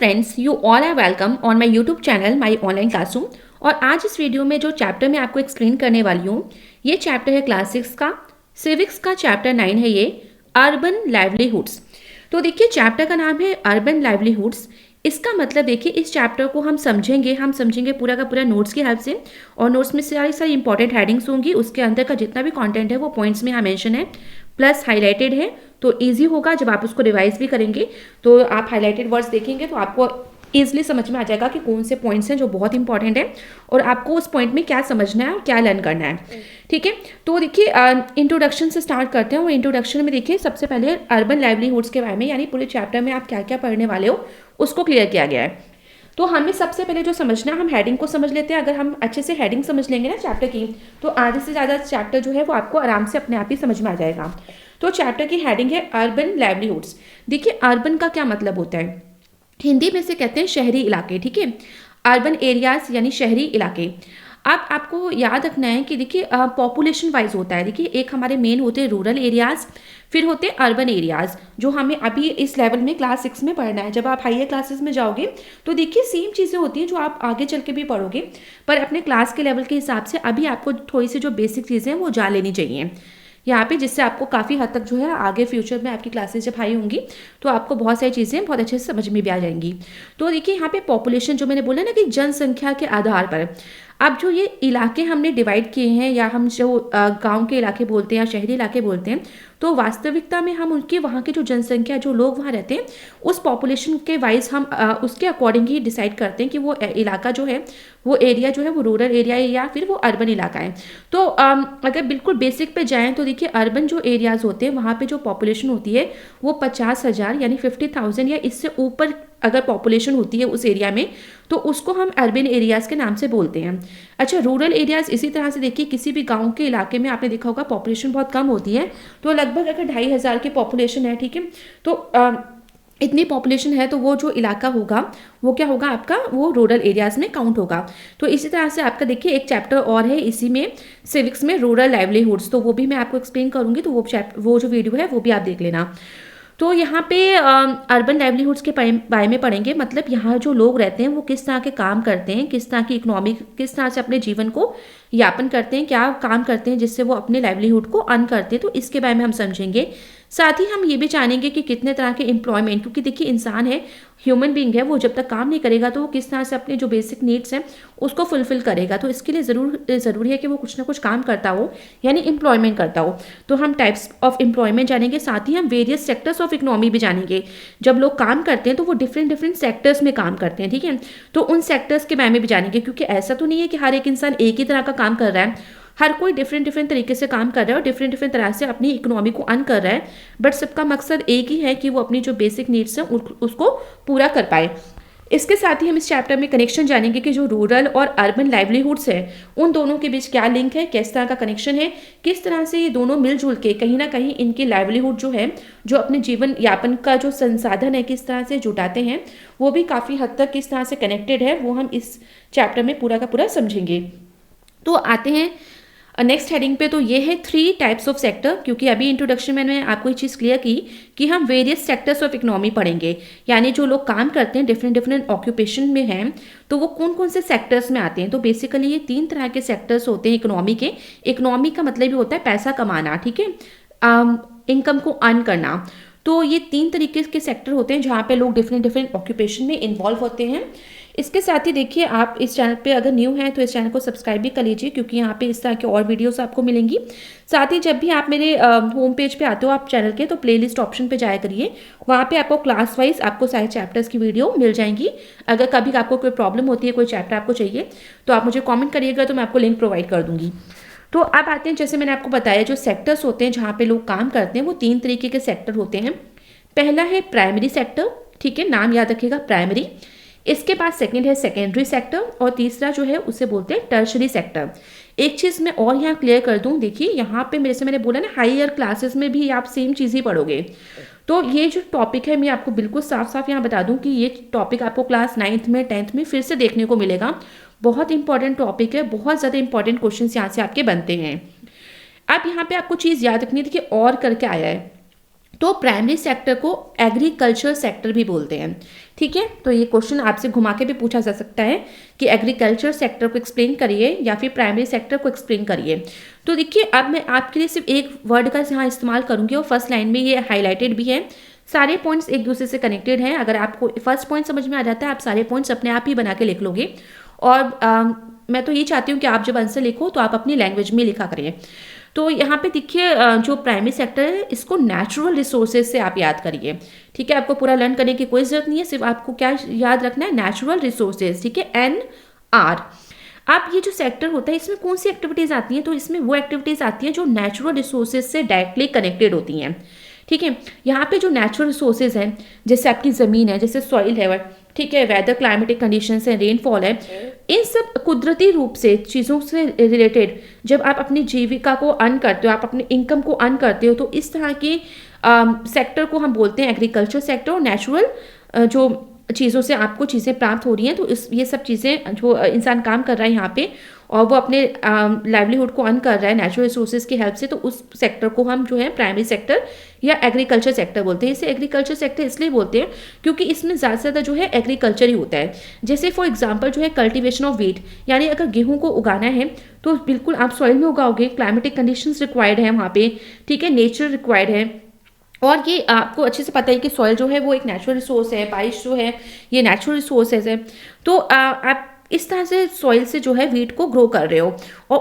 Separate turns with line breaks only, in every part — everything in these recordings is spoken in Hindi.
Friends, you all are welcome on my YouTube channel my online classroom. और आज इस वीडियो में जो चैप्टर मैं आपको एक्सप्लेन करने वाली हूँ, ये चैप्टर है क्लास 6 का, सिविक्स का चैप्टर 9 है ये, अर्बन लाइवलीहुड्स। तो देखिए चैप्टर का नाम है अर्बन लाइवलीहुड्स। इसका मतलब देखिए इस चैप्टर को हम समझेंगे पूरा का पूरा नोट्स की हेल्प से। और नोट्स में सारी सारी इंपॉर्टेंट हेडिंग्स होंगी, उसके अंदर का जितना भी कंटेंट है वो पॉइंट्स में यहाँ मेंशन है, प्लस हाईलाइटेड है। तो इजी होगा जब आप उसको रिवाइज भी करेंगे तो आप हाईलाइटेड वर्ड्स देखेंगे तो आपको ईजिली समझ में आ जाएगा कि कौन से पॉइंट्स हैं जो बहुत इंपॉर्टेंट है और आपको उस पॉइंट में क्या समझना है और क्या लर्न करना है। ठीक है, तो देखिए इंट्रोडक्शन से स्टार्ट करते हैं। और इंट्रोडक्शन में देखिए सबसे पहले अर्बन लाइवलीहुड्स के बारे में, यानी पूरे चैप्टर में आप क्या क्या पढ़ने वाले हो उसको क्लियर किया गया है। तो हमें सबसे पहले जो समझना है, हम हेडिंग को समझ लेते हैं। अगर हम अच्छे से हेडिंग समझ लेंगे ना चैप्टर की, तो आधे से ज़्यादा चैप्टर जो है वो आपको आराम से अपने आप ही समझ में आ जाएगा। तो चैप्टर की हेडिंग है अर्बन लाइवलीहुड्स। देखिए अर्बन का क्या मतलब होता है, हिंदी में से कहते हैं शहरी इलाके। ठीक है, अर्बन एरियाज यानी शहरी इलाके। अब आपको याद रखना है कि देखिए पॉपुलेशन वाइज होता है। देखिए एक हमारे मेन होते हैं रूरल एरियाज, फिर होते हैं अर्बन एरियाज, जो हमें अभी इस लेवल में क्लास 6 में पढ़ना है। जब आप हायर क्लासेस में जाओगे तो देखिए सेम चीज़ें होती हैं जो आप आगे चल के भी पढ़ोगे, पर अपने क्लास के लेवल के हिसाब से अभी आपको थोड़ी सी जो बेसिक चीज़ें हैं वो जान लेनी चाहिए यहाँ पे, जिससे आपको काफ़ी हद तक जो है आगे फ्यूचर में आपकी क्लासेस जब हाई होंगी तो आपको बहुत सारी चीज़ें बहुत अच्छे से समझ में भी आ जाएंगी। तो देखिए यहाँ पे पॉपुलेशन जो मैंने बोला ना कि जनसंख्या के आधार पर अब जो ये इलाके हमने डिवाइड किए हैं, या हम जो गांव के इलाके बोलते हैं या शहरी इलाके बोलते हैं, तो वास्तविकता में हम उनकी वहाँ की जो जनसंख्या, जो लोग वहाँ रहते हैं, उस पॉपुलेशन के वाइज हम उसके अकॉर्डिंग ही डिसाइड करते हैं कि वो इलाका जो है, वो एरिया जो है वो रूरल एरिया है या फिर वो अर्बन इलाका है। तो अगर बिल्कुल बेसिक पे जाएँ तो देखिए अर्बन जो एरियाज होते हैं वहाँ पे जो पॉपुलेशन होती है वो 50,000 यानी 50,000 या इससे ऊपर अगर पॉपुलेशन होती है उस एरिया में तो उसको हम अर्बन एरियाज के नाम से बोलते हैं। अच्छा, रूरल एरियाज इसी तरह से देखिए किसी भी गांव के इलाके में आपने देखा होगा पॉपुलेशन बहुत कम होती है, तो लगभग अगर 2,500 की पॉपुलेशन है, ठीक है, तो इतनी पॉपुलेशन है तो वो जो इलाका होगा वो क्या होगा आपका, वो रूरल एरियाज में काउंट होगा। तो इसी तरह से आपका देखिए एक चैप्टर और है इसी में सिविक्स में, रूरल लाइवलीहुड्स, तो वो भी मैं आपको एक्सप्लेन करूंगी, तो वो जो वीडियो है वो भी आप देख लेना। तो यहाँ पे अर्बन लाइवलीहुड्स के बारे में पढ़ेंगे, मतलब यहाँ जो लोग रहते हैं वो किस तरह के काम करते हैं, किस तरह की इकोनॉमी, किस तरह से अपने जीवन को यापन करते हैं, क्या काम करते हैं जिससे वो अपने लाइवलीहुड को अर्न करते हैं, तो इसके बारे में हम समझेंगे। साथ ही हम ये भी जानेंगे कि कितने तरह के एम्प्लॉयमेंट, क्योंकि देखिए इंसान है, ह्यूमन बीइंग है, वो जब तक काम नहीं करेगा तो वो किस तरह से अपने जो बेसिक नीड्स हैं उसको फुलफिल करेगा। तो इसके लिए ज़रूरी है कि वो कुछ ना कुछ काम करता हो, यानी एम्प्लॉयमेंट करता हो। तो हम टाइप्स ऑफ एम्प्लॉयमेंट जानेंगे, साथ ही हम वेरियस सेक्टर्स ऑफ इकोनॉमी भी जानेंगे। जब लोग काम करते हैं तो वो डिफरेंट डिफरेंट सेक्टर्स में काम करते हैं, ठीक है, तो उन सेक्टर्स के बारे में भी जानेंगे, क्योंकि ऐसा तो नहीं है कि हर एक इंसान एक ही तरह का काम कर रहा है। हर कोई डिफरेंट डिफरेंट तरीके से काम कर रहा है और डिफरेंट डिफरेंट तरह से अपनी इकोनॉमी को अर्न कर रहा है, बट सबका मकसद एक ही है कि वो अपनी जो बेसिक नीड्स हैं उसको पूरा कर पाए। इसके साथ ही हम इस चैप्टर में कनेक्शन जानेंगे कि जो रूरल और अर्बन लाइवलीहुड्स है उन दोनों के बीच क्या लिंक है, किस तरह का कनेक्शन है, किस तरह से ये दोनों मिलजुल के कहीं ना कहीं इनकी लाइवलीहुड जो है, जो अपने जीवन यापन का जो संसाधन है, किस तरह से जुटाते हैं, वो भी काफ़ी हद तक किस तरह से कनेक्टेड है, वो हम इस चैप्टर में पूरा का पूरा समझेंगे। तो आते हैं नेक्स्ट हेडिंग पे। तो ये है 3 टाइप्स ऑफ सेक्टर, क्योंकि अभी इंट्रोडक्शन में मैंने आपको ये चीज़ क्लियर की कि हम वेरियस सेक्टर्स ऑफ इकोनॉमी पढ़ेंगे, यानी जो लोग काम करते हैं डिफरेंट डिफरेंट ऑक्यूपेशन में हैं तो वो कौन कौन से सेक्टर्स में आते हैं। तो बेसिकली ये 3 तरह के सेक्टर्स होते हैं इकोनॉमी के। इकोनॉमी का मतलब भी होता है पैसा कमाना, ठीक है, इनकम को अर्न करना। तो ये 3 तरीके के सेक्टर होते हैं जहाँ पे लोग डिफरेंट डिफरेंट ऑक्यूपेशन में इन्वॉल्व होते हैं। इसके साथ ही देखिए आप इस चैनल पे अगर न्यू हैं तो इस चैनल को सब्सक्राइब भी कर लीजिए, क्योंकि यहाँ पे इस तरह की और वीडियोस आपको मिलेंगी। साथ ही जब भी आप मेरे होम पेज पे आते हो आप चैनल के, तो प्लेलिस्ट ऑप्शन पे जाया करिए, वहाँ पे आपको क्लास वाइज आपको सारे चैप्टर्स की वीडियो मिल जाएंगी। अगर कभी आपको कोई प्रॉब्लम होती है, कोई चैप्टर आपको चाहिए, तो आप मुझे कॉमेंट करिएगा, तो मैं आपको लिंक प्रोवाइड कर दूँगी। तो अब आते हैं, जैसे मैंने आपको बताया, जो सेक्टर्स होते हैं जहाँ पे लोग काम करते हैं वो 3 तरीके के सेक्टर होते हैं। पहला है प्राइमरी सेक्टर, ठीक है, नाम याद रखिएगा प्राइमरी। इसके बाद सेकंड है सेकेंडरी सेक्टर, और तीसरा जो है उसे बोलते हैं टर्शरी सेक्टर। एक चीज़ मैं और यहाँ क्लियर कर दूँ, देखिए यहाँ पे मैंने बोला ना हायर क्लासेस में भी आप सेम चीज़ ही पढ़ोगे। तो ये जो टॉपिक है मैं आपको बिल्कुल साफ साफ यहाँ बता दूँ कि ये टॉपिक आपको क्लास 9th में 10th में फिर से देखने को मिलेगा। बहुत इंपॉर्टेंट टॉपिक है, बहुत ज़्यादा इंपॉर्टेंट क्वेश्चन यहाँ से आपके बनते हैं। अब यहाँ पे आपको चीज़ याद रखनी है, देखिए और करके आया है, तो प्राइमरी सेक्टर को एग्रीकल्चर सेक्टर भी बोलते हैं। ठीक है, तो ये क्वेश्चन आपसे घुमा के भी पूछा जा सकता है कि एग्रीकल्चर सेक्टर को एक्सप्लेन करिए या फिर प्राइमरी सेक्टर को एक्सप्लेन करिए। तो देखिए, अब मैं आपके लिए सिर्फ एक वर्ड का यहाँ इस्तेमाल करूंगी और फर्स्ट लाइन में ये हाईलाइटेड भी है। सारे पॉइंट्स एक दूसरे से कनेक्टेड हैं। अगर आपको फर्स्ट पॉइंट समझ में आ जाता है, आप सारे पॉइंट्स अपने आप ही बना के लिख लोगे। और मैं तो ये चाहती हूँ कि आप जब आंसर लिखो तो आप अपनी लैंग्वेज में लिखा करिए। तो यहाँ पे देखिए, जो प्राइमरी सेक्टर है इसको नेचुरल रिसोर्सेज से आप याद करिए। ठीक है, आपको पूरा लर्न करने की कोई जरूरत नहीं है, सिर्फ आपको क्या याद रखना है, नेचुरल रिसोर्सेज। ठीक है, NR। अब ये जो सेक्टर होता है इसमें कौन सी एक्टिविटीज आती हैं, तो इसमें वो एक्टिविटीज आती हैं जो नेचुरल रिसोर्सेज से डायरेक्टली कनेक्टेड होती हैं। ठीक है, यहाँ पे जो नेचुरल रिसोर्सेज हैं, जैसे आपकी ज़मीन है, जैसे सॉइल है, ठीक है, वेदर क्लाइमेटिक कंडीशंस है, रेनफॉल है, इन सब कुदरती रूप से चीज़ों से रिलेटेड जब आप अपनी जीविका को अर्न करते हो, आप अपने इनकम को अर्न करते हो, तो इस तरह की सेक्टर को हम बोलते हैं एग्रीकल्चर सेक्टर। और नेचुरल जो चीज़ों से आपको चीज़ें प्राप्त हो रही हैं, तो ये सब चीज़ें जो इंसान काम कर रहा है यहाँ पे और वो अपने लाइवलीहुड को अर्न कर रहा है नेचुरल रिसोर्सेज की हेल्प से, तो उस सेक्टर को हम जो है प्राइमरी सेक्टर या एग्रीकल्चर सेक्टर बोलते हैं। इसे एग्रीकल्चर सेक्टर इसलिए बोलते हैं क्योंकि इसमें ज़्यादा से ज़्यादा जो है एग्रीकल्चर ही होता है। जैसे फॉर एग्जांपल जो है कल्टीवेशन ऑफ वीट, यानी अगर गेहूं को उगाना है तो बिल्कुल आप सॉइल में उगाओगे, क्लाइमेटिक कंडीशंस रिक्वायर्ड है वहाँ पे, ठीक है, नेचर रिक्वायर्ड है। और ये आपको अच्छे से पता है कि सॉइल जो है वो एक नेचुरल रिसोर्स है, बारिश जो है ये नेचुरल रिसोर्सेज है। तो आप इस तरह से सॉइल से जो है वीट को ग्रो कर रहे हो और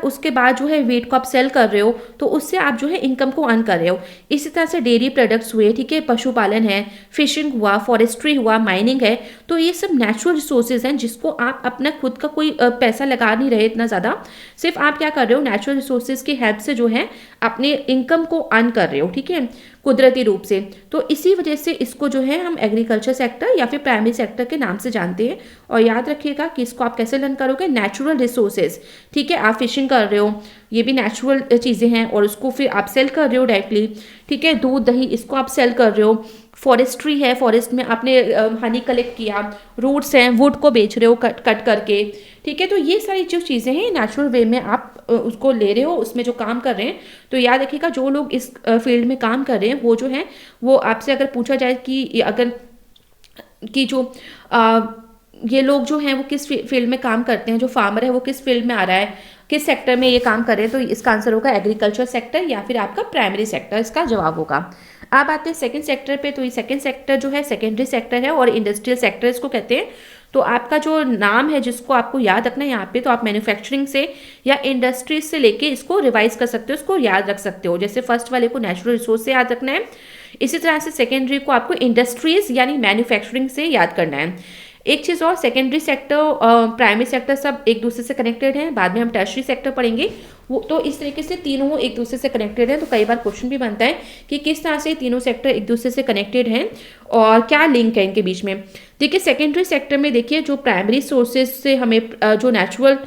उसके बाद जो है वीट को आप सेल कर रहे हो, तो उससे आप जो है इनकम को अर्न कर रहे हो। इसी तरह से डेयरी प्रोडक्ट्स हुए, ठीक है, पशुपालन है, फिशिंग हुआ, फॉरेस्ट्री हुआ, माइनिंग है, तो ये सब नेचुरल रिसोर्सेज हैं जिसको आप अपना खुद का कोई पैसा लगा नहीं रहे इतना ज़्यादा, सिर्फ आप क्या कर रहे हो, नेचुरल रिसोर्सेज की हेल्प से जो है अपने इनकम को अर्न कर रहे हो, ठीक है, कुदरती रूप से। तो इसी वजह से इसको जो है हम एग्रीकल्चर सेक्टर या फिर प्राइमरी सेक्टर के नाम से जानते हैं। और याद रखिएगा कि इसको आप कैसे लर्न करोगे, नेचुरल रिसोर्सेज। ठीक है, आप फिशिंग कर रहे हो, ये भी नेचुरल चीज़ें हैं और उसको फिर आप सेल कर रहे हो डायरेक्टली। ठीक है, दूध दही इसको आप सेल कर रहे हो। फॉरेस्ट्री है, फॉरेस्ट में आपने हनी कलेक्ट किया, रूट्स हैं, वुड को बेच रहे हो कट करके। ठीक है, तो ये सारी जो चीज़ें हैं नेचुरल वे में आप उसको ले रहे हो, उसमें जो काम कर रहे हैं। तो याद रखिएगा जो लोग इस फील्ड में काम कर रहे हैं वो जो है वो आपसे अगर पूछा जाए कि अगर कि जो ये लोग जो हैं वो किस फील्ड में काम करते हैं, जो फार्मर है वो किस फील्ड में आ रहा है, किस सेक्टर में ये काम कर रहे हैं, तो इसका आंसर होगा एग्रीकल्चर सेक्टर या फिर आपका प्राइमरी सेक्टर इसका जवाब होगा। अब आते हैं सेकंड सेक्टर पे। तो ये सेकंड सेक्टर जो है सेकेंडरी सेक्टर है और इंडस्ट्रियल सेक्टर इसको कहते हैं। तो आपका जो नाम है जिसको आपको याद रखना है यहाँ पे, तो आप मैन्युफैक्चरिंग से या इंडस्ट्रीज से लेके इसको रिवाइज कर सकते हो, इसको याद रख सकते हो। जैसे फर्स्ट वाले को नेचुरल रिसोर्स से याद रखना है, इसी तरह से सेकेंडरी को आपको इंडस्ट्रीज यानी मैन्युफैक्चरिंग से याद करना है। एक चीज़ और, सेकेंडरी सेक्टर प्राइमरी सेक्टर सब एक दूसरे से कनेक्टेड हैं, बाद में हम टर्शरी सेक्टर पढ़ेंगे वो। तो इस तरीके से तीनों एक दूसरे से कनेक्टेड हैं। तो कई बार क्वेश्चन भी बनता है कि किस तरह से तीनों सेक्टर एक दूसरे से कनेक्टेड हैं और क्या लिंक है इनके बीच में। देखिए सेकेंडरी सेक्टर में देखिए जो प्राइमरी सोर्सेज से हमें जो नेचुरल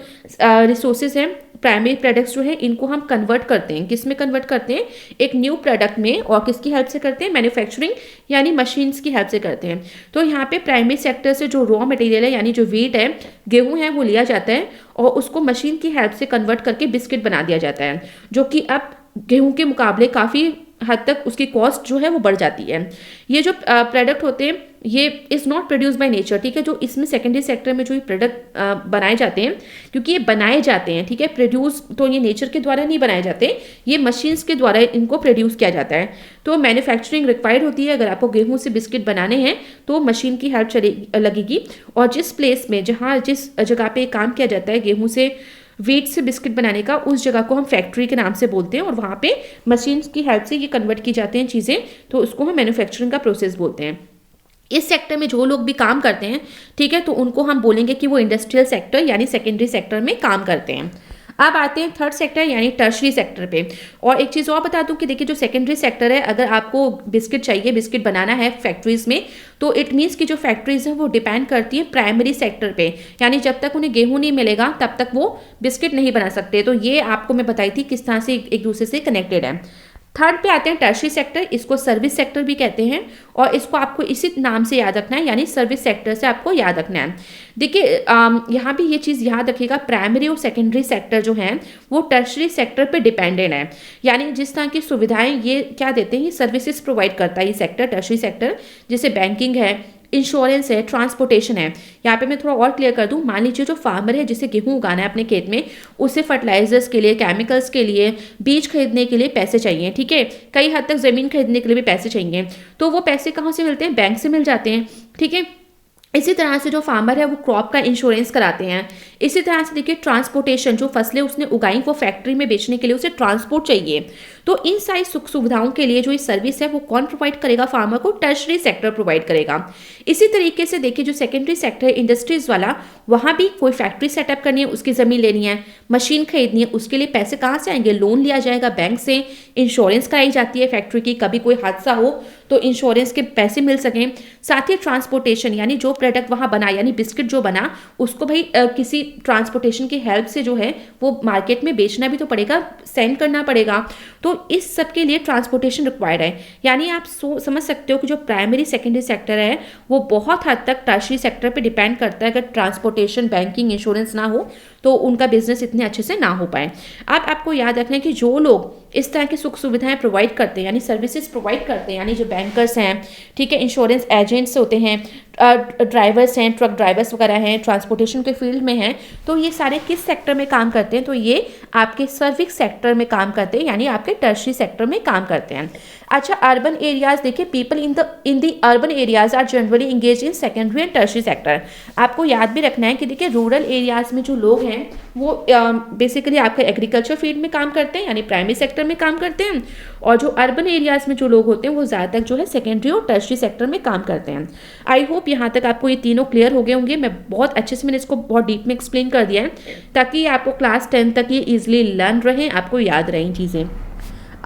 रिसोर्सेज हैं, प्राइमरी प्रोडक्ट्स जो है इनको हम कन्वर्ट करते हैं। किस में कन्वर्ट करते हैं, एक न्यू प्रोडक्ट में। और किसकी हेल्प से करते हैं, मैन्युफैक्चरिंग यानी मशीन्स की हेल्प से करते हैं। तो यहाँ पे प्राइमरी सेक्टर से जो रॉ मटेरियल है यानी जो वीट है, गेहूं है, वो लिया जाता है और उसको मशीन की हेल्प से कन्वर्ट करके बिस्किट बना दिया जाता है, जो कि अब गेहूं के मुकाबले काफ़ी हद तक उसकी कॉस्ट जो है वो बढ़ जाती है। ये जो प्रोडक्ट होते हैं ये is not produce by nature, ठीक है, जो इसमें सेकेंडरी सेक्टर में जो ये प्रोडक्ट बनाए जाते हैं, क्योंकि ये बनाए जाते हैं, ठीक है, प्रोड्यूस तो ये नेचर के द्वारा नहीं बनाए जाते, ये मशीन्स के द्वारा इनको प्रोड्यूस किया जाता है। तो मैन्युफैक्चरिंग रिक्वायर्ड होती है। अगर आपको गेहूं से बिस्किट बनाने हैं तो मशीन की हेल्प लगेगी। और जिस प्लेस में जिस जगह पे काम किया जाता है गेहूं से वीट से बिस्किट बनाने का, उस जगह को हम फैक्ट्री के नाम से बोलते हैं और वहाँ पे मशीन्स की हेल्प से ये कन्वर्ट की जाते हैं चीज़ें, तो उसको हम मैन्युफैक्चरिंग का प्रोसेस बोलते हैं। इस सेक्टर में जो लोग भी काम करते हैं, ठीक है, तो उनको हम बोलेंगे कि वो इंडस्ट्रियल सेक्टर यानी सेकेंडरी सेक्टर में काम करते हैं। अब आते हैं थर्ड सेक्टर यानी टर्शरी सेक्टर पे। और एक चीज़ और बता दूं कि देखिए जो सेकेंडरी सेक्टर है, अगर आपको बिस्किट चाहिए, बिस्किट बनाना है फैक्ट्रीज में, तो इट मीन्स कि जो फैक्ट्रीज हैं वो डिपेंड करती है प्राइमरी सेक्टर पे, यानी जब तक उन्हें गेहूं नहीं मिलेगा तब तक वो बिस्किट नहीं बना सकते। तो ये आपको मैं बताई थी किस तरह से एक दूसरे से कनेक्टेड है। थर्ड पे आते हैं टर्शरी सेक्टर, इसको सर्विस सेक्टर भी कहते हैं और इसको आपको इसी नाम से याद रखना है, यानी सर्विस सेक्टर से आपको याद रखना है। देखिए यहाँ भी ये चीज़ याद रखिएगा, प्राइमरी और सेकेंडरी सेक्टर जो है वो टर्शरी सेक्टर पे डिपेंडेंट है, यानी जिस तरह की सुविधाएं ये क्या देते हैं, ये सर्विसेज प्रोवाइड करता है ये सेक्टर, टर्शरी सेक्टर, जैसे बैंकिंग है, इंश्योरेंस है, ट्रांसपोर्टेशन है। यहाँ पे मैं थोड़ा और क्लियर कर दूँ, मान लीजिए जो फार्मर है जिसे गेहूँ उगाना है अपने खेत में, उसे फर्टिलाइजर्स के लिए, केमिकल्स के लिए, बीज खरीदने के लिए पैसे चाहिए, ठीक है, कई हद तक ज़मीन खरीदने के लिए भी पैसे चाहिए, तो वो पैसे कहाँ से मिलते हैं, बैंक से मिल जाते हैं, ठीक है। इसी तरह से जो फार्मर है वो क्रॉप का इंश्योरेंस कराते हैं। इसी तरह से देखिए ट्रांसपोर्टेशन, जो फसलें उसने उगाई वो फैक्ट्री में बेचने के लिए उसे ट्रांसपोर्ट चाहिए, तो इन सारी सुख सुविधाओं के लिए जो ये सर्विस है वो कौन प्रोवाइड करेगा, फार्मर को टर्शरी सेक्टर प्रोवाइड करेगा। इसी तरीके से देखिए जो सेकेंडरी सेक्टर है इंडस्ट्रीज वाला, वहाँ भी कोई फैक्ट्री सेटअप करनी है, उसकी ज़मीन लेनी है, मशीन खरीदनी है, उसके लिए पैसे कहाँ से आएंगे, लोन लिया जाएगा बैंक से, इंश्योरेंस कराई जाती है फैक्ट्री की, कभी कोई हादसा हो तो इंश्योरेंस के पैसे मिल सकें। साथ ही ट्रांसपोर्टेशन, यानी जो प्रोडक्ट वहाँ बना, यानी बिस्किट जो बना, उसको भाई किसी ट्रांसपोर्टेशन की हेल्प से जो है वो मार्केट में बेचना भी तो पड़ेगा, सेंड करना पड़ेगा, तो इस सब के लिए ट्रांसपोर्टेशन रिक्वायर्ड है। यानी आप समझ सकते हो कि जो प्राइमरी सेकेंडरी सेक्टर है वो बहुत हद तक टर्शरी सेक्टर पे डिपेंड करता है। अगर ट्रांसपोर्टेशन, बैंकिंग, इंश्योरेंस ना हो तो उनका बिजनेस इतने अच्छे से ना हो पाए। अब आपको याद रखना है कि जो लोग इस तरह की सुख सुविधाएं प्रोवाइड करते हैं, यानी सर्विसेज प्रोवाइड करते हैं, यानी जो बैंकर्स हैं, ठीक है, इंश्योरेंस एजेंट्स होते हैं, ड्राइवर्स हैं, ट्रक ड्राइवर्स वगैरह हैं, ट्रांसपोर्टेशन के फील्ड में हैं, तो ये सारे किस सेक्टर में काम करते हैं, तो ये आपके सर्विस सेक्टर में काम करते हैं, यानी आपके टर्शरी सेक्टर में काम करते हैं। अच्छा, अर्बन एरियाज देखिए, people in the urban areas are generally engage in secondary and tertiary sector. आपको याद भी रखना है कि देखिए रूरल एरियाज में जो लोग हैं वो बेसिकली आपके एग्रीकल्चर फील्ड में काम करते हैं, यानी प्राइमरी सेक्टर में काम करते हैं, और जो अर्बन एरियाज में जो लोग होते हैं वो ज़्यादातर जो है सेकेंडरी और टर्शरी सेक्टर में काम करते हैं। आई होप यहाँ तक आपको ये तीनों क्लियर हो गए होंगे। मैं बहुत अच्छे से मैंने इसको बहुत डीप में एक्सप्लेन कर दिया है ताकि आपको क्लास 10 तक ये ईजिली लर्न रहे, आपको याद रहें चीज़ें।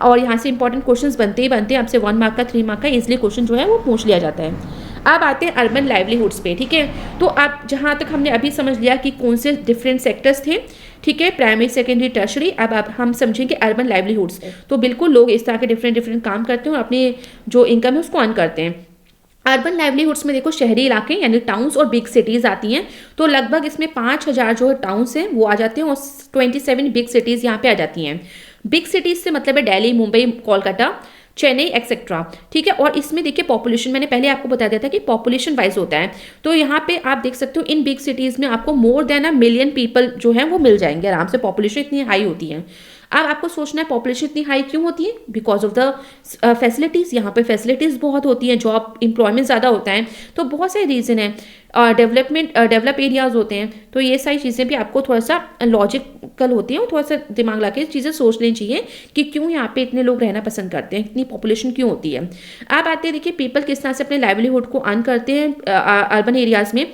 और यहाँ से इंपॉर्टेंट क्वेश्चंस बनते ही बनते हैं, आपसे 1 मार्क का 3 मार्क का इजिली क्वेश्चन जो है वो पूछ लिया जाता है। अब आते हैं अर्बन लाइवलीहुड्स पे, ठीक है। तो आप जहाँ तक हमने अभी समझ लिया कि कौन से डिफरेंट सेक्टर्स थे, ठीक है, प्राइमरी, सेकेंडरी, टर्शरी। अब हम समझेंगे अर्बन लाइवलीहुड्स। तो बिल्कुल लोग इस तरह के डिफरेंट काम करते हैं और अपनी जो इनकम है उसको अर्न करते हैं। अर्बन लाइवलीहुड्स में देखो शहरी इलाके यानी टाउन्स और बिग सिटीज़ आती हैं, तो लगभग इसमें 5000 जो है टाउन्स हैं वो आ जाते हैं और 27 बिग सिटीज़ यहाँ पे आ जाती हैं। बिग सिटीज़ से मतलब है दिल्ली, मुंबई, कोलकाता, चेन्नई एक्सेट्रा, ठीक है। और इसमें देखिए पॉपुलेशन, मैंने पहले आपको बता दिया था कि पॉपुलेशन वाइज होता है, तो यहाँ पे आप देख सकते हो इन बिग सिटीज़ में आपको मोर देन 1 मिलियन पीपल जो है वो मिल जाएंगे आराम से, पॉपुलेशन इतनी हाई होती है। अब आपको सोचना है पॉपुलेशन इतनी हाई क्यों होती है, बिकॉज ऑफ द फैसिलिटीज़, यहाँ पे फैसिलिटीज़ बहुत होती हैं, जॉब एम्प्लॉयमेंट ज़्यादा होता है, तो बहुत सारे रीज़न है, डेवलप एरियाज होते हैं, तो ये सारी चीज़ें भी आपको थोड़ा सा लॉजिकल होती हैं और थोड़ा सा दिमाग ला के चीज़ें सोच लेनी चाहिए कि क्यों यहाँ पे इतने लोग रहना पसंद करते हैं, इतनी पॉपुलेशन क्यों होती है। अब आते हैं देखिए पीपल किस तरह से अपने लाइवलीहुड को अर्न करते हैं अर्बन एरियाज़ में।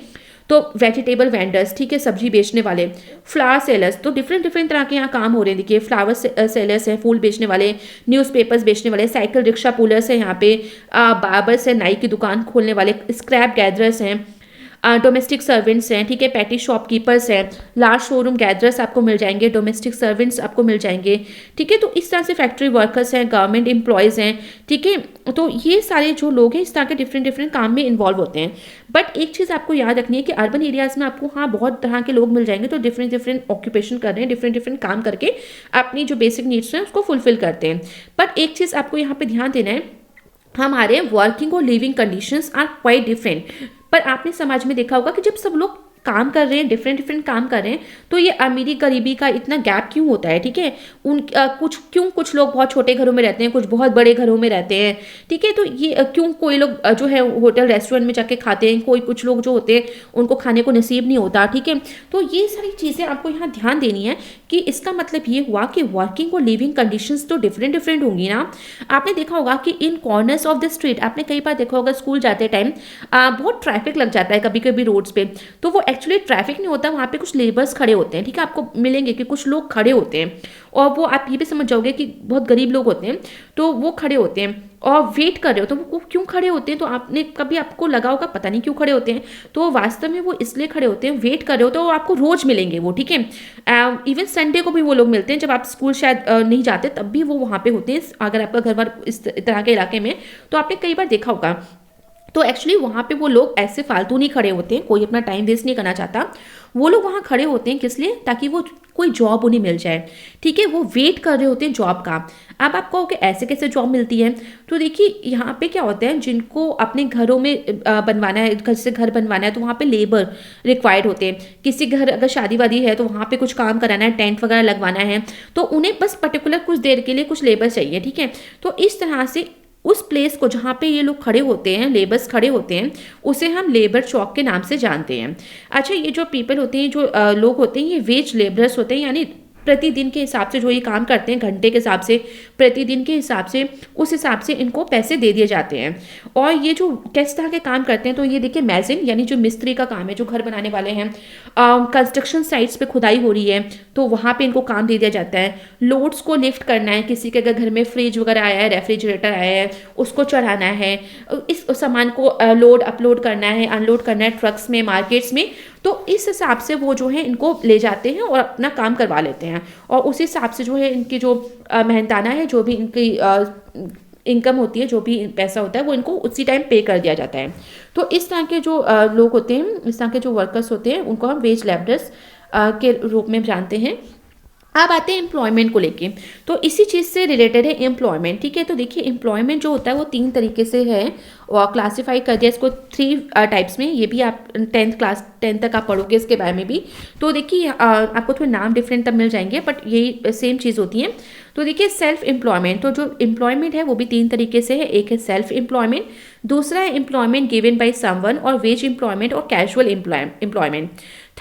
तो वेजिटेबल वेंडर्स, ठीक है, सब्जी बेचने वाले, फ्लावर सेलर्स, तो डिफरेंट तरह के यहाँ काम हो रहे हैं। देखिए फ्लावर सेलर्स हैं, फूल बेचने वाले, न्यूज़पेपर्स बेचने वाले, साइकिल रिक्शा पुलर्स हैं, यहाँ पे बार्बर्स हैं, नाई की दुकान खोलने वाले, स्क्रैप गैदरर्स हैं, डोमेस्टिक सर्वेंट्स हैं, ठीक है, पैटी शॉपकीपर्स हैं, लार्ज शोरूम गैदरर्स आपको मिल जाएंगे, डोमेस्टिक सर्वेंट्स आपको मिल जाएंगे, ठीक है। तो इस तरह से फैक्ट्री वर्कर्स हैं, गवर्नमेंट एम्प्लॉयज़ हैं, ठीक है। तो ये सारे जो लोग हैं इस तरह के डिफरेंट काम में इन्वॉल्व होते हैं। बट एक चीज़ आपको याद रखनी है कि अर्बन एरियाज़ में आपको हाँ बहुत तरह के लोग मिल जाएंगे, तो डिफरेंट ऑक्यूपेशन कर रहे हैं, डिफरेंट काम करके अपनी जो बेसिक नीड्स हैं उसको फुलफिल करते हैं। बट एक चीज़ आपको यहाँ पे ध्यान देना है, हमारे वर्किंग और living conditions are quite different. पर आपने समाज में देखा होगा कि जब सब लोग काम कर रहे हैं, डिफरेंट काम कर रहे हैं, तो ये अमीरी गरीबी का इतना गैप क्यों होता है, ठीक है। कुछ लोग बहुत छोटे घरों में रहते हैं, कुछ बहुत बड़े घरों में रहते हैं, ठीक है। तो ये क्यों कोई लोग जो है होटल रेस्टोरेंट में जाके खाते हैं, कुछ लोग जो होते हैं उनको खाने को नसीब नहीं होता, ठीक है। तो ये सारी चीज़ें आपको यहाँ ध्यान देनी है कि इसका मतलब ये हुआ कि वर्किंग और लिविंग कंडीशंस तो डिफरेंट होंगी ना। आपने देखा होगा कि इन कॉर्नर्स ऑफ द स्ट्रीट, आपने कई बार देखा होगा स्कूल जाते टाइम बहुत ट्रैफिक लग जाता है कभी कभी रोड्स पे, तो वो एक्चुअली ट्रैफिक नहीं होता, वहाँ पे कुछ लेबर्स खड़े होते हैं, ठीक है, आपको मिलेंगे कि कुछ लोग खड़े होते हैं और वो आप ये भी समझ जाओगे कि बहुत गरीब लोग होते हैं तो वो खड़े होते हैं और वेट कर रहे हो, तो वो क्यों खड़े होते हैं, तो आपने कभी आपको लगा होगा पता नहीं क्यों खड़े होते हैं, तो वास्तव में वो इसलिए खड़े होते हैं, वेट कर रहे हो तो आपको रोज मिलेंगे वो, ठीक है। इवन संडे को भी वो लोग मिलते हैं, जब आप स्कूल शायद नहीं जाते तब भी वो वहाँ पे होते हैं, अगर आपका घर बार इस तरह के इलाके में, तो आपने कई बार देखा होगा। तो एक्चुअली वहाँ पे वो लोग ऐसे फालतू नहीं खड़े होते हैं, कोई अपना टाइम वेस्ट नहीं करना चाहता, वो लोग वहाँ खड़े होते हैं किस लिए, ताकि वो कोई जॉब उन्हें मिल जाए, ठीक है, वो वेट कर रहे होते हैं जॉब का। अब आप कहोगे ऐसे कैसे जॉब मिलती है, तो देखिए यहाँ पे क्या होता है, जिनको अपने घरों में बनवाना है, घर से घर बनवाना है, तो वहाँ पे लेबर रिक्वायर्ड होते हैं। किसी घर अगर शादी वादी है तो वहाँ पे कुछ काम कराना है, टेंट वगैरह लगवाना है, तो उन्हें बस पर्टिकुलर कुछ देर के लिए कुछ लेबर चाहिए, ठीक है। तो इस तरह से उस प्लेस को जहाँ पे ये लोग खड़े होते हैं, लेबर्स खड़े होते हैं, उसे हम लेबर चौक के नाम से जानते हैं। अच्छा, ये जो पीपल होते हैं, जो लोग होते हैं, ये वेज लेबरर्स होते हैं, यानी प्रतिदिन के हिसाब से जो ये काम करते हैं, घंटे के हिसाब से, प्रतिदिन के हिसाब से, उस हिसाब से इनको पैसे दे दिए जाते हैं। और ये जो किस तरह के काम करते हैं, तो ये देखिए मैजिन यानी जो मिस्त्री का काम है, जो घर बनाने वाले हैं, कंस्ट्रक्शन साइट्स पे खुदाई हो रही है तो वहाँ पे इनको काम दे दिया जाता है। लोड्स को लिफ्ट करना है, किसी के अगर घर में फ्रिज वगैरह आया है, रेफ्रिजरेटर आया है, उसको चढ़ाना है, इस सामान को लोड अपलोड करना है, अनलोड करना है ट्रक्स में, मार्केट्स में, तो इस हिसाब से वो जो है इनको ले जाते हैं और अपना काम करवा लेते हैं। और उसी हिसाब से जो है इनकी जो मेहनताना है, जो भी इनकी इनकम होती है, जो भी पैसा होता है, वो इनको उसी टाइम पे कर दिया जाता है। तो इस तरह के जो लोग होते हैं, इस तरह के जो वर्कर्स होते हैं, उनको हम वेज लेबरर्स के रूप में जानते हैं। अब आते हैं एम्प्लॉयमेंट को लेके, तो इसी चीज़ से रिलेटेड है एम्प्लॉयमेंट, ठीक है। तो देखिए एम्प्लॉयमेंट जो होता है वो 3 तरीके से है और क्लासीफाई कर दिया इसको 3 टाइप्स में। ये भी आप 10th तक आप पढ़ोगे इसके बारे में भी। तो देखिए आपको थोड़े नाम डिफरेंट तब मिल जाएंगे, बट यही सेम चीज़ होती है। तो देखिए सेल्फ एम्प्लॉयमेंट, तो जो एम्प्लॉयमेंट है वो भी 3 तरीके से है। एक है सेल्फ एम्प्लॉयमेंट, दूसरा है एम्प्लॉयमेंट गिवन बाय समवन और वेज एम्प्लॉयमेंट और कैजुअल एम्प्लॉयमेंट,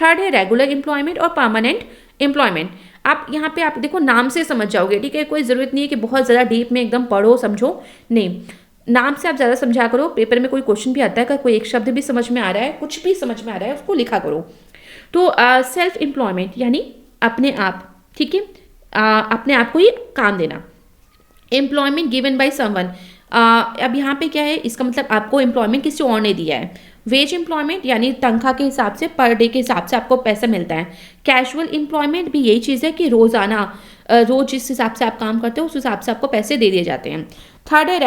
थर्ड है रेगुलर एम्प्लॉयमेंट और परमानेंट एम्प्लॉयमेंट। आप यहाँ पे आप देखो नाम से समझ जाओगे, ठीक है, कोई ज़रूरत नहीं है कि बहुत ज़्यादा डीप में एकदम पढ़ो समझो, नहीं, नाम से आप ज़्यादा समझा करो। पेपर में कोई क्वेश्चन भी आता है, कोई एक शब्द भी समझ में आ रहा है, कुछ भी समझ में आ रहा है, उसको लिखा करो। तो सेल्फ एम्प्लॉयमेंट यानी अपने आप, ठीक है, अपने आप को ही काम देना। एम्प्लॉयमेंट गिवन बाय समवन, अब यहाँ पे क्या है, इसका मतलब आपको एम्प्लॉयमेंट किसी और ने दिया है। वेज एम्प्लॉयमेंट यानी तनख्वाह के हिसाब से, पर डे के हिसाब से आपको पैसा मिलता है। कैजुअल एम्प्लॉयमेंट भी यही चीज़ है कि रोज़ाना रोज जिस हिसाब से आप काम करते हो उस हिसाब से आपको पैसे दे दिए जाते हैं। थर्ड है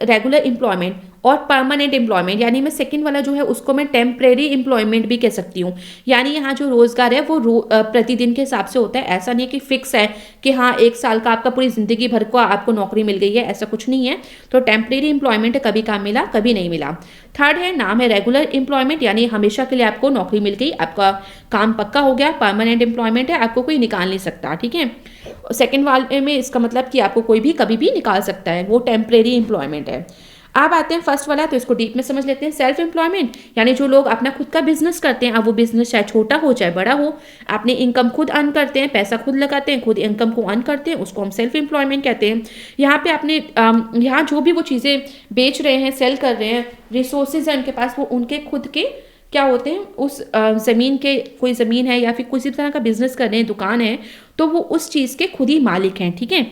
रेगुलर एम्प्लॉयमेंट और परमानेंट एम्प्लॉयमेंट, यानी मैं सेकंड वाला जो है उसको मैं टेम्परेरी एम्प्लॉयमेंट भी कह सकती हूँ। यानी यहाँ जो रोजगार है वो प्रतिदिन के हिसाब से होता है, ऐसा नहीं है कि फिक्स है कि हाँ 1 साल का आपका पूरी जिंदगी भर को आपको नौकरी मिल गई है, ऐसा कुछ नहीं है। तो टेम्परेरी एम्प्लॉयमेंट है, कभी काम मिला कभी नहीं मिला। थर्ड है नाम है रेगुलर एम्प्लॉयमेंट, यानी हमेशा के लिए आपको नौकरी मिल गई, आपका काम पक्का हो गया। परमानेंट एम्प्लॉयमेंट है, आपको कोई निकाल नहीं सकता, ठीक है। सेकेंड वाले में इसका मतलब कि आपको कोई भी कभी भी निकाल सकता है, वो टेम्परेरी एम्प्लॉयमेंट है। अब आते हैं फर्स्ट वाला, तो इसको डीप में समझ लेते हैं। सेल्फ एम्प्लॉयमेंट यानी जो लोग अपना खुद का बिजनेस करते हैं, अब वो बिजनेस चाहे छोटा हो चाहे बड़ा हो, अपनी इनकम खुद अर्न करते हैं, पैसा खुद लगाते हैं, खुद इनकम को अर्न करते हैं, उसको हम सेल्फ एम्प्लॉयमेंट कहते हैं। यहाँ पे आपने यहाँ जो भी वो चीज़ें बेच रहे हैं, सेल कर रहे हैं, रिसोर्सेज हैं उनके पास, वो उनके खुद के क्या होते हैं, उस ज़मीन के, कोई ज़मीन है या फिर किसी तरह का बिजनेस कर रहे हैं, दुकान है, तो वो उस चीज़ के खुद ही मालिक हैं, ठीक है।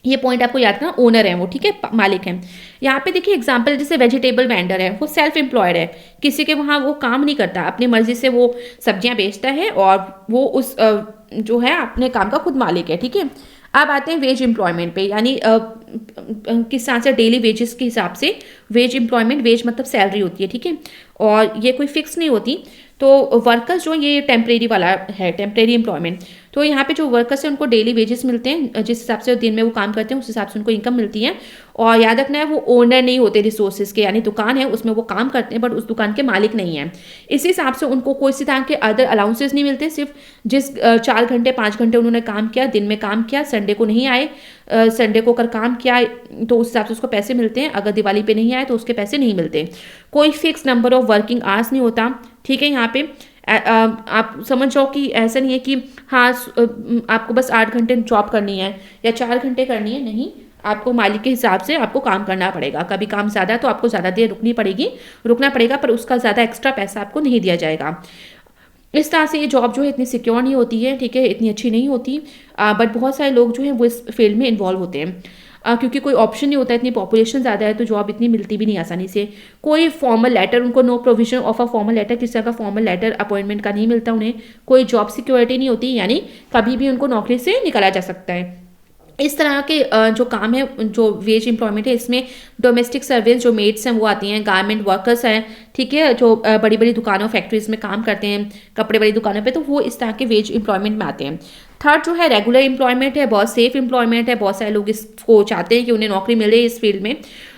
ये पॉइंट आपको याद करना, ओनर है वो, ठीक है, मालिक हैं। यहाँ पे देखिए एग्जांपल, जैसे वेजिटेबल वेंडर है, वो सेल्फ एम्प्लॉयड है, किसी के वहाँ वो काम नहीं करता, अपनी मर्जी से वो सब्जियाँ बेचता है और वो उस जो है अपने काम का खुद मालिक है, ठीक है। अब आते हैं वेज एम्प्लॉयमेंट पे, यानी किस तरह से डेली वेजेस के हिसाब से वेज एम्प्लॉयमेंट, वेज मतलब सैलरी होती है, ठीक है, और ये कोई फिक्स नहीं होती। तो वर्कर्स जो ये टेम्परेरी वाला है, टेम्परेरी एम्प्लॉयमेंट, तो यहाँ पे जो वर्कर्स हैं उनको डेली वेजेस मिलते हैं, जिस हिसाब से दिन में वो काम करते हैं उस हिसाब से उनको इनकम मिलती है। और याद रखना है वो ओनर नहीं होते रिसोर्सेज के, यानी दुकान है उसमें वो काम करते हैं बट उस दुकान के मालिक नहीं है। इसी हिसाब से उनको कोई सी तरह के अदर अलाउंसेस नहीं मिलते, सिर्फ जिस 4 घंटे 5 घंटे उन्होंने काम किया, दिन में काम किया, संडे को नहीं आए, संडे को अगर काम किया तो उस हिसाब से उसको पैसे मिलते हैं, अगर दिवाली पे नहीं आए तो उसके पैसे नहीं मिलते। कोई fix number of working hours नहीं होता, ठीक है। यहाँ पे आप समझ जाओ कि ऐसा नहीं है कि हाँ आपको बस 8 घंटे जॉब करनी है या 4 घंटे करनी है, नहीं, आपको मालिक के हिसाब से आपको काम करना पड़ेगा। कभी काम ज़्यादा तो आपको ज़्यादा देर रुकना पड़ेगा, पर उसका ज़्यादा एक्स्ट्रा पैसा आपको नहीं दिया जाएगा। इस तरह से ये जॉब जो है इतनी सिक्योर नहीं होती है, ठीक है, इतनी अच्छी नहीं होती। बट बहुत सारे लोग जो हैं वो इस फील्ड में इन्वॉल्व होते हैं। क्योंकि कोई ऑप्शन नहीं होता, इतनी पॉपुलेशन ज़्यादा है तो जॉब इतनी मिलती भी नहीं आसानी से। कोई फॉर्मल लेटर उनको, no provision of a formal letter, किसी तरह का फॉर्मल लेटर अपॉइंटमेंट का नहीं मिलता उन्हें। कोई जॉब सिक्योरिटी नहीं होती, यानी कभी भी उनको नौकरी से निकाला जा सकता है। इस तरह के जो काम है, जो वेज एम्प्लॉयमेंट है, इसमें डोमेस्टिक सर्वेंट्स जो मेड्स हैं वो आती हैं, गारमेंट वर्कर्स हैं, ठीक है, जो बड़ी बड़ी दुकानों फैक्ट्रीज में काम करते हैं, कपड़े वाली दुकानों पे, तो वो इस तरह के वेज एम्प्लॉयमेंट में आते हैं। थर्ड जो है रेगुलर एम्प्लॉयमेंट है, बहुत सेफ एम्प्लॉयमेंट है। बहुत सारे लोग इसको चाहते हैं कि उन्हें नौकरी मिले इस फील्ड में,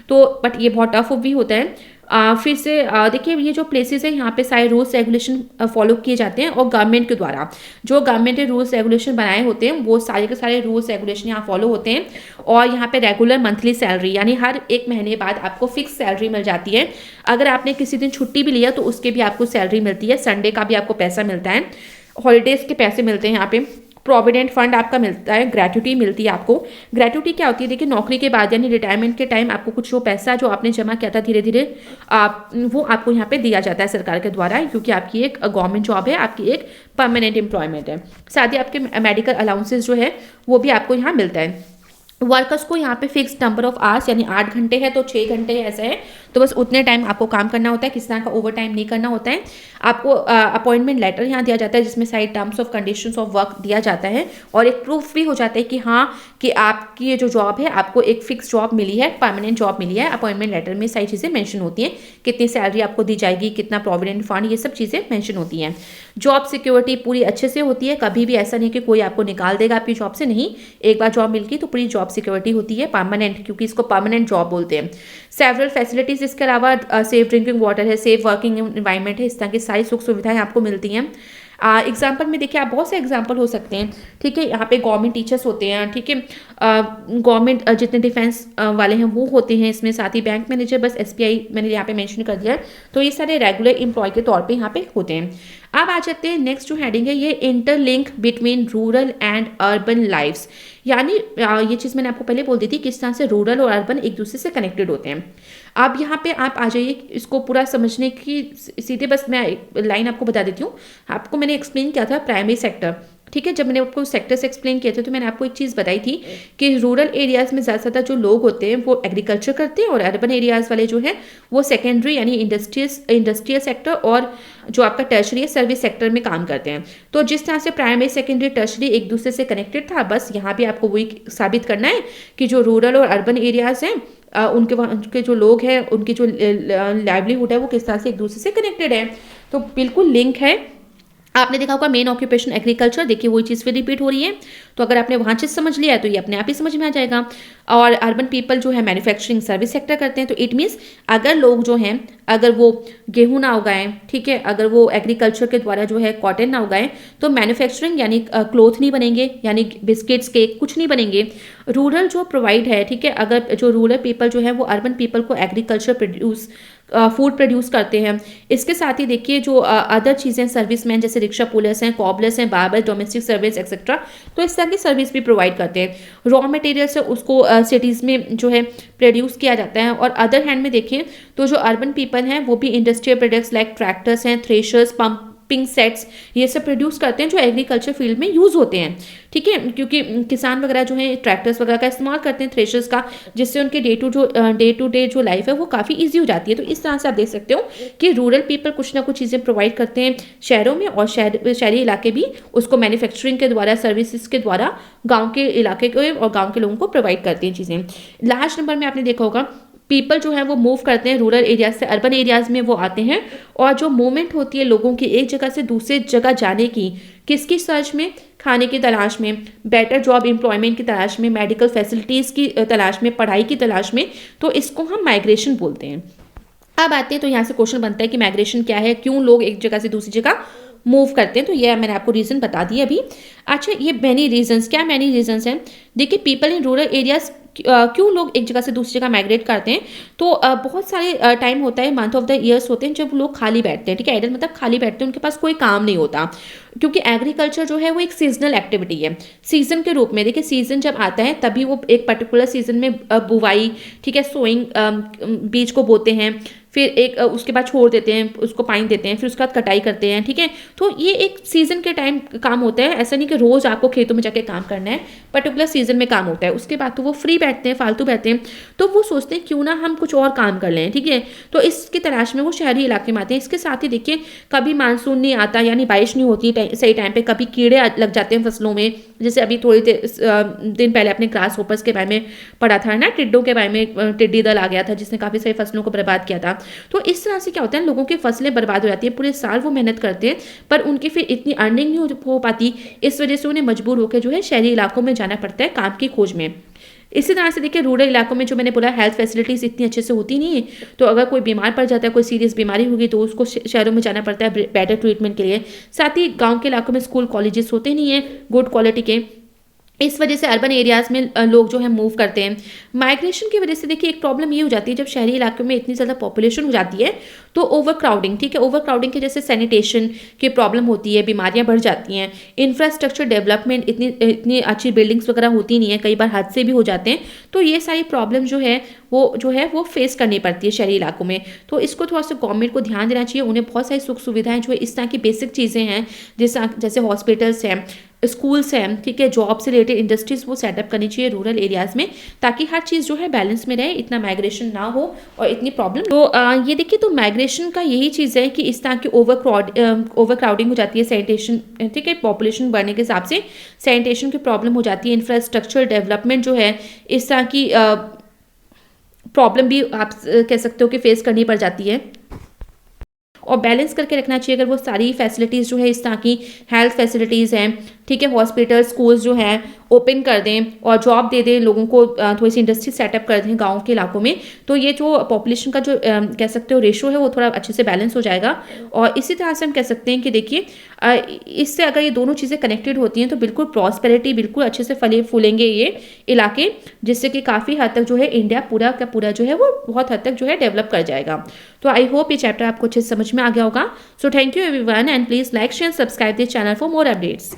तो बट ये बहुत टफ भी होता है। फिर से देखिए, ये जो प्लेसेस है यहाँ पे सारे रूल्स रेगुलेशन फॉलो किए जाते हैं, और गवर्नमेंट के द्वारा जो गवर्नमेंट ने रूल्स रेगुलेशन बनाए होते हैं वो सारे के सारे रूल्स रेगुलेशन यहाँ फॉलो होते हैं। और यहाँ पे रेगुलर मंथली सैलरी, यानी हर एक महीने बाद आपको फिक्स सैलरी मिल जाती है। अगर आपने किसी दिन छुट्टी भी लिया तो उसके भी आपको सैलरी मिलती है, संडे का भी आपको पैसा मिलता है, हॉलीडेज़ के पैसे मिलते हैं यहाँ पे, प्रोविडेंट फंड आपका मिलता है, ग्रेट्युटी मिलती है आपको। ग्रेट्युटी क्या होती है, देखिए नौकरी के बाद यानी रिटायरमेंट के टाइम आपको कुछ जो पैसा जो आपने जमा किया था धीरे धीरे वो आपको यहाँ पे दिया जाता है सरकार के द्वारा, क्योंकि आपकी एक गवर्नमेंट जॉब है, आपकी एक परमानेंट एम्प्लॉयमेंट है। साथ ही आपके मेडिकल अलाउंसेस जो है वो भी आपको यहाँ मिलता है। वर्कर्स को यहाँ पे फिक्स नंबर ऑफ आवर्स, यानी 8 घंटे है तो 6 घंटे है, ऐसा है, तो बस उतने टाइम आपको काम करना होता है, किसी तरह का ओवर टाइम नहीं करना होता है। आपको अपॉइंटमेंट लेटर यहाँ दिया जाता है जिसमें सारी terms of conditions of work दिया जाता है, और एक प्रूफ भी हो जाता है कि हाँ, कि आपकी ये जो जॉब है आपको एक फिक्स जॉब मिली है, परमानेंट जॉब मिली है। अपॉइंटमेंट लेटर में सारी चीज़ें मेंशन होती हैं, कितनी सैलरी आपको दी जाएगी, कितना प्रोविडेंट फंड, ये सब चीज़ें मेंशन होती हैं। जॉब सिक्योरिटी पूरी अच्छे से होती है, कभी भी ऐसा नहीं कि कोई आपको निकाल देगा आपकी जॉब से, नहीं। एक बार जॉब मिल गई तो पूरी जॉब सिक्योरिटी होती है, परमानेंट, क्योंकि इसको परमानेंट जॉब बोलते हैं। सेवरल फैसिलिटीज इसके अलावा सेफ ड्रिंकिंग वाटर है, सेफ वर्किंग एनवायरनमेंट है, इस तरह की सारी सुख सुविधाएं आपको मिलती हैं। एग्जाम्पल में देखिए, आप बहुत से एग्जाम्पल हो सकते हैं, ठीक है। यहाँ पे गवर्नमेंट टीचर्स होते हैं, ठीक है, गवर्नमेंट जितने डिफेंस वाले हैं वो होते हैं इसमें, साथ ही बैंक मैनेजर, बस एसबीआई मैंने यहाँ पे मेंशन कर दिया है, तो ये सारे रेगुलर एम्प्लॉय के तौर पे यहाँ पे होते हैं। अब आ जाते हैं नेक्स्ट जो हेडिंग है, ये interlink between rural and urban lifes, यानी ये चीज़ मैंने आपको पहले बोल दी थी, किस तरह से रूरल और अर्बन एक दूसरे से कनेक्टेड होते हैं। अब यहाँ पे आप आ जाइए, इसको पूरा समझने की सीधे बस मैं लाइन आपको बता देती हूँ। आपको मैंने एक्सप्लेन किया था प्राइमरी सेक्टर, ठीक है, जब मैंने आपको सेक्टर से एक्सप्लेन किया था तो मैंने आपको एक चीज़ बताई थी कि रूरल एरियाज़ में ज़्यादा जो लोग होते हैं वो एग्रीकल्चर करते हैं, और अर्बन एरियाज़ वाले जो हैं वो सेकेंडरी यानी इंडस्ट्रियल सेक्टर और जो आपका टर्शरी सर्विस सेक्टर में काम करते हैं। तो जिस तरह से प्राइमरी सेकेंडरी टर्शरी एक दूसरे से कनेक्टेड था, बस यहाँ भी आपको वही साबित करना है कि जो रूरल और अर्बन एरियाज़ हैं उनके जो लोग हैं, उनकी जो लाइवलीहुड है वो किस तरह से एक दूसरे से कनेक्टेड है, तो बिल्कुल लिंक है। आपने देखा होगा मेन ऑक्यूपेशन एग्रीकल्चर, देखिए वही चीज़ फिर रिपीट हो रही है, तो अगर आपने वहाँ चीज़ समझ लिया है तो ये अपने आप ही समझ में आ जाएगा। और अर्बन पीपल जो है मैन्युफैक्चरिंग सर्विस सेक्टर करते हैं, तो इट मीन्स अगर लोग जो हैं, अगर वो गेहूं ना उगाएं, ठीक है, अगर वो एग्रीकल्चर के द्वारा जो है कॉटन ना उगाएं, तो मैन्युफैक्चरिंग यानी क्लोथ नहीं बनेंगे, यानी बिस्किट्स केक कुछ नहीं बनेंगे। रूरल जो प्रोवाइड है, ठीक है, अगर जो रूरल पीपल जो है वो अर्बन पीपल को एग्रीकल्चर फूड प्रोड्यूस करते हैं। इसके साथ ही देखिए जो अदर चीज़ें, सर्विसमैन जैसे रिक्शा पुलर्स हैं, कॉबलर्स हैं, बार्बर, डोमेस्टिक सर्विस एक्सेट्रा, तो इस तरह की सर्विस भी प्रोवाइड करते हैं। रॉ मटेरियल से उसको सिटीज़ में जो है प्रोड्यूस किया जाता है। और अदर हैंड में देखिए तो जो अर्बन पीपल हैं वो भी इंडस्ट्रियल प्रोडक्ट्स लाइक ट्रैक्टर्स हैं, थ्रेशर्स, पंपिंग सेट्स, ये सब प्रोड्यूस करते हैं जो एग्रीकल्चर फील्ड में यूज़ होते हैं, ठीक है, क्योंकि किसान वगैरह जो है ट्रैक्टर्स वगैरह का इस्तेमाल करते हैं, थ्रेशर्स का, जिससे उनके डे टू डे जो लाइफ है वो काफ़ी ईजी हो जाती है। तो इस तरह से आप देख सकते हो कि रूरल पीपल कुछ ना कुछ चीज़ें प्रोवाइड करते हैं शहरों में, और शहरी इलाके भी उसको मैन्युफैक्चरिंग के द्वारा, सर्विसेज के द्वारा गाँव के इलाके को और गाँव के लोगों को प्रोवाइड करती हैं चीज़ें। लास्ट नंबर में आपने देखा होगा पीपल जो है वो मूव करते हैं रूरल एरियाज से अर्बन एरियाज में वो आते हैं, और जो मूवमेंट होती है लोगों की एक जगह से दूसरी जगह जाने की, किसकी सर्च में, खाने की तलाश में, बेटर जॉब एम्प्लॉयमेंट की तलाश में, मेडिकल फैसिलिटीज़ की तलाश में, पढ़ाई की तलाश में, तो इसको हम माइग्रेशन बोलते हैं। अब आते हैं तो यहाँ से क्वेश्चन बनता है कि माइग्रेशन क्या है, क्यों लोग एक जगह से दूसरी जगह मूव करते हैं, तो ये मैंने आपको रीज़न बता दिया अभी। अच्छा, ये मैनी रीजंस, क्या मैनी रीजंस हैं, देखिए पीपल इन रूरल एरियाज क्यों लोग एक जगह से दूसरी जगह माइग्रेट करते हैं, तो बहुत सारे टाइम होता है, मंथ ऑफ द ईयर्स होते हैं जब लोग खाली बैठते हैं, ठीक है, मतलब खाली बैठते हैं, उनके पास कोई काम नहीं होता, क्योंकि एग्रीकल्चर जो है वो एक सीजनल एक्टिविटी है, सीजन के रूप में। देखिए सीजन जब आता है तभी वो एक पर्टिकुलर सीजन में बुवाई, ठीक है, सोइंग, बीज को बोते हैं, फिर एक उसके बाद छोड़ देते हैं, उसको पानी देते हैं, फिर उसके बाद कटाई करते हैं, ठीक है। तो ये एक सीज़न के टाइम काम होता है, ऐसा नहीं कि रोज़ आपको खेतों में जाके काम करना है, पर्टिकुलर सीज़न में काम होता है। उसके बाद तो वो फ्री बैठते हैं, फालतू बैठते हैं, तो वो सोचते हैं क्यों ना हम कुछ और काम कर लें, ठीक है। तो इसकी तलाश में वो शहरी इलाके में आते हैं। इसके साथ ही देखिए कभी मानसून नहीं आता, यानी बारिश नहीं होती सही टाइम पे, कभी कीड़े लग जाते हैं फसलों में, जैसे अभी थोड़ी दिन पहले अपने ग्रास होपर्स के बारे में पढ़ा था ना, टिड्डों के बारे में, टिड्डी दल आ गया था जिसने काफ़ी सारी फसलों को बर्बाद किया था। तो इस तरह से क्या होता है, लोगों की फसलें बर्बाद हो जाती है, पूरे साल वो मेहनत करते हैं पर उनकी फिर इतनी अर्निंग नहीं हो पाती, इस वजह से उन्हें मजबूर होकर जो है शहरी इलाकों में जाना पड़ता है काम की खोज में। इसी तरह से देखिए रूरल इलाकों में जो मैंने बोला हेल्थ फैसिलिटीज़ इतनी अच्छे से होती नहीं है, तो अगर कोई बीमार पड़ जाता है, कोई सीरियस बीमारी होगी तो उसको शहरों में जाना पड़ता है बेटर ट्रीटमेंट के लिए। साथ ही गांव के इलाकों में स्कूल कॉलेजेस होते नहीं हैं गुड क्वालिटी के, इस वजह से अर्बन एरियाज़ में लोग जो है मूव करते हैं। माइग्रेशन की वजह से देखिए एक प्रॉब्लम ये हो जाती है, जब शहरी इलाकों में इतनी ज़्यादा पॉपुलेशन हो जाती है तो ओवर क्राउडिंग, ठीक है, ओवर क्राउडिंग की जैसे सैनिटेशन की प्रॉब्लम होती है, बीमारियां बढ़ जाती हैं, इंफ्रास्ट्रक्चर डेवलपमेंट इतनी अच्छी बिल्डिंग्स वगैरह होती नहीं है, कई बार हादसे भी हो जाते हैं। तो ये सारी प्रॉब्लम जो है वो फेस करनी पड़ती है शहरी इलाकों में। तो इसको थोड़ा सा गवर्नमेंट को ध्यान देना चाहिए, उन्हें बहुत सारी सुख सुविधाएं जो है इस तरह की बेसिक चीज़ें हैं जैसे हॉस्पिटल्स हैं, स्कूल्स हैं, ठीक है, जॉब से रिलेटेड इंडस्ट्रीज वो सेटअप करनी चाहिए रूरल एरियाज़ में, ताकि हर चीज़ जो है बैलेंस में रहे, इतना माइग्रेशन ना हो और इतनी प्रॉब्लम। तो ये देखिए, तो माइग्रेशन का यही चीज़ है कि इस तरह की ओवर क्राउडिंग हो जाती है, सैनिटेशन, ठीक है, पॉपुलेशन बढ़ने के हिसाब से सैनिटेशन की प्रॉब्लम हो जाती है, इंफ्रास्ट्रक्चर डेवलपमेंट जो है इस तरह की प्रॉब्लम भी आप कह सकते हो कि फेस करनी पड़ जाती है। और बैलेंस करके रखना चाहिए अगर वो सारी फैसिलिटीज़ जो है इस तरह की हेल्थ फैसिलिटीज़ हैं, ठीक है, हॉस्पिटल स्कूल्स जो हैं ओपन कर दें और जॉब दे दें लोगों को, थोड़ी सी इंडस्ट्री सेटअप कर दें गाँव के इलाकों में, तो ये जो पॉपुलेशन का जो कह सकते हो रेशो है वो थोड़ा अच्छे से बैलेंस हो जाएगा। और इसी तरह से हम कह सकते हैं कि देखिए इससे अगर ये दोनों चीज़ें कनेक्टेड होती हैं तो बिल्कुल प्रॉस्पेरिटी, बिल्कुल अच्छे से फले फूलेंगे ये इलाके, जिससे कि काफ़ी हद तक जो है इंडिया पूरा का पूरा जो है वो बहुत हद तक जो है डेवलप कर जाएगा। तो आई होप ये चैप्टर आपको अच्छे से समझ में आ गया होगा। So thank you everyone and please like share subscribe this channel for more updates.